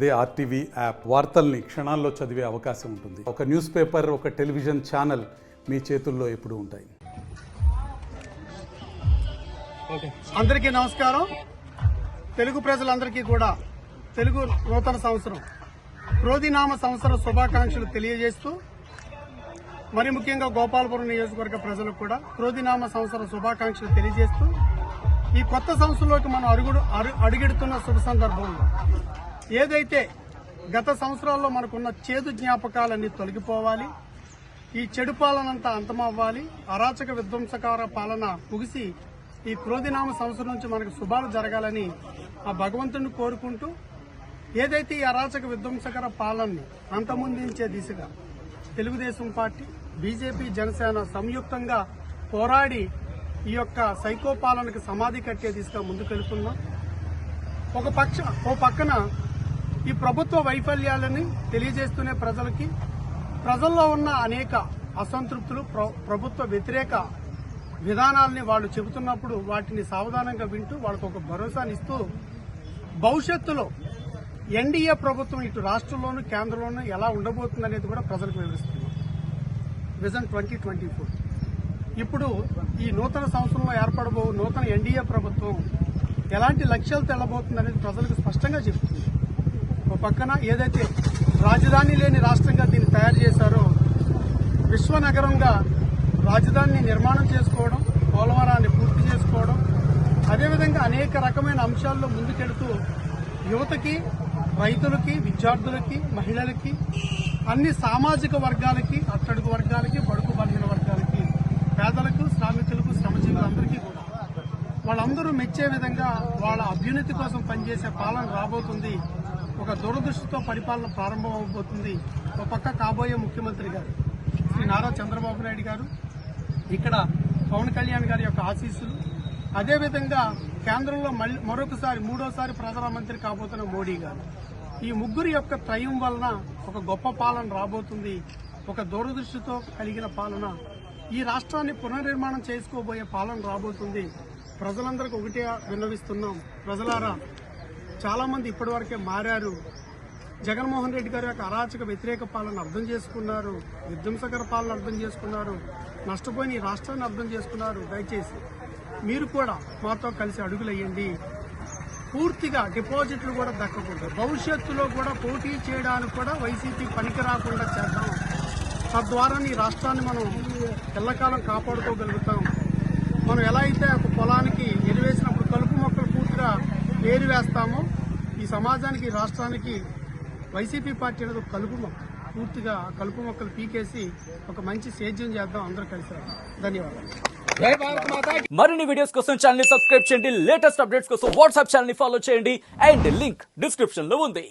అదే RTV app వార్తల్ని క్షణాల్లో చదివే అవకాశం ఉంటుంది. ఒక న్యూస్ పేపర్, ఒక టెలివిజన్ ఛానల్ మీ చేతుల్లో ఎప్పుడూ ఉంటాయి. అందరికీ నమస్కారం. తెలుగు ప్రజలందరికీ కూడా తెలుగు నూతన సంవత్సరం క్రోధినామ సంవత్సర శుభాకాంక్షలు తెలియజేస్తూ, మరి ముఖ్యంగా గోపాలపురం నియోజకవర్గ ప్రజలకు కూడా క్రోధినామ సంవత్సర శుభాకాంక్షలు తెలియజేస్తూ, ఈ కొత్త సంవత్సరంలోకి మనం అడుగెడుతున్న శుభ సందర్భంలో ఏదైతే గత సంవత్సరాల్లో మనకున్న చేదు జ్ఞాపకాలన్నీ తొలగిపోవాలి, ఈ చెడు పాలనంతా అంతమవ్వాలి, అరాచక విధ్వంసకార పాలన ముగిసి ఈ క్రోధినామ సంవత్సరం నుంచి మనకు శుభాలు జరగాలని ఆ భగవంతుడిని కోరుకుంటూ, ఏదైతే ఈ అరాచక విధ్వంసకర పాలనని అంతమొందించే దిశగా తెలుగుదేశం పార్టీ, బీజేపీ, జనసేన సంయుక్తంగా పోరాడి ఈ యొక్క సైకో పాలనకు సమాధి కట్టే దిశగా ముందుకెళ్తున్నాం. ఓ పక్కన ఈ ప్రభుత్వ వైఫల్యాలని తెలియజేస్తూనే ప్రజల్లో ఉన్న అనేక అసంతృప్తులు, ప్రభుత్వ వ్యతిరేక విధానాలని వాళ్ళు చెబుతున్నప్పుడు వాటిని సావధానంగా వింటూ వాళ్ళకు ఒక భరోసాని ఇస్తూ, భవిష్యత్తులో ఎన్డీఏ ప్రభుత్వం ఇటు రాష్ట్రంలోనూ కేంద్రంలోనూ ఎలా ఉండబోతుందనేది కూడా ప్రజలకు వివరిస్తున్నాం. విజన్ 2024. ఇప్పుడు ఈ నూతన సంవత్సరంలో ఏర్పడబో నూతన ఎన్డీఏ ప్రభుత్వం ఎలాంటి లక్ష్యాలు తెల్లబోతుందనేది ప్రజలకు స్పష్టంగా చెబుతుంది. ఒక పక్కన ఏదైతే రాజధాని లేని రాష్ట్రంగా దీన్ని తయారు చేశారో, విశ్వనగరంగా రాజధానిని నిర్మాణం చేసుకోవడం, పోలవరాన్ని పూర్తి చేసుకోవడం, అదేవిధంగా అనేక రకమైన అంశాల్లో ముందుకెడుతూ యువతకి, రైతులకి, విద్యార్థులకి, మహిళలకి, అన్ని సామాజిక వర్గాలకి, అట్టడుగు వర్గాలకి, బడుగు బలహీన వర్గాలకి, పేదలకు, శ్రామికులకు, శ్రమజీవులందరికీ కూడా వాళ్ళందరూ మెచ్చే విధంగా వాళ్ళ అభ్యున్నతి కోసం పనిచేసే పాలన రాబోతుంది. ఒక దూరదృష్టితో పరిపాలన ప్రారంభం అవబోతుంది. ఒక పక్క కాబోయే ముఖ్యమంత్రి గారు శ్రీ నారా చంద్రబాబు నాయుడు గారు, ఇక్కడ పవన్ కళ్యాణ్ గారి యొక్క ఆశీస్సులు, అదేవిధంగా కేంద్రంలో మరొకసారి మూడోసారి ప్రధానమంత్రి కాబోతున్న మోడీ గారు, ఈ ముగ్గురి యొక్క త్రయం వలన ఒక గొప్ప పాలన రాబోతుంది. ఒక దూరదృష్టితో కలిగిన పాలన, ఈ రాష్ట్రాన్ని పునర్నిర్మాణం చేసుకోబోయే పాలన రాబోతుంది. ప్రజలందరికీ ఒకటే విన్నవిస్తున్నాం. ప్రజలారా, చాలా మంది ఇప్పటివరకే మారారు. జగన్మోహన్ రెడ్డి గారి యొక్క అరాచక వ్యతిరేక పాలన అర్థం చేసుకున్నారు, విధ్వంసకర పాలన అర్థం చేసుకున్నారు, నష్టపోయిన ఈ రాష్ట్రాన్ని అర్థం చేసుకున్నారు. దయచేసి మీరు కూడా మాతో కలిసి అడుగులేయండి. పూర్తిగా డిపాజిట్లు కూడా దక్కకుండా, భవిష్యత్తులో కూడా పోటీ చేయడానికి కూడా వైసీపీ పనికి రాకుండా చేద్దాం. తద్వారా ఈ రాష్ట్రాన్ని మనం ఎల్లకాలం కాపాడుకోగలుగుతాం. మనం ఎలా అయితే ఒక పొలానికి ఎరువేసినప్పుడు కలుపు మొక్కలు పూర్తిగా ఏరి వేస్తామో, ఈ సమాజానికి, ఈ రాష్ట్రానికి వైసీపీ పార్టీ అనేది కలుపు మొక్క. పూర్తిగా కలుపు మొక్కలు పీకేసి ఒక మంచి సేద్యం చేద్దాం. అందరూ కలిసి. ధన్యవాదాలు. మరిన్ని వీడియోస్ కోసం ఛానల్ ని సబ్స్క్రైబ్ చేయండి. లేటెస్ట్ అప్డేట్స్ కోసం వాట్సాప్ ఛానల్ ని ఫాలో చేయండి. అండ్ లింక్ డిస్క్రిప్షన్ లో ఉంది.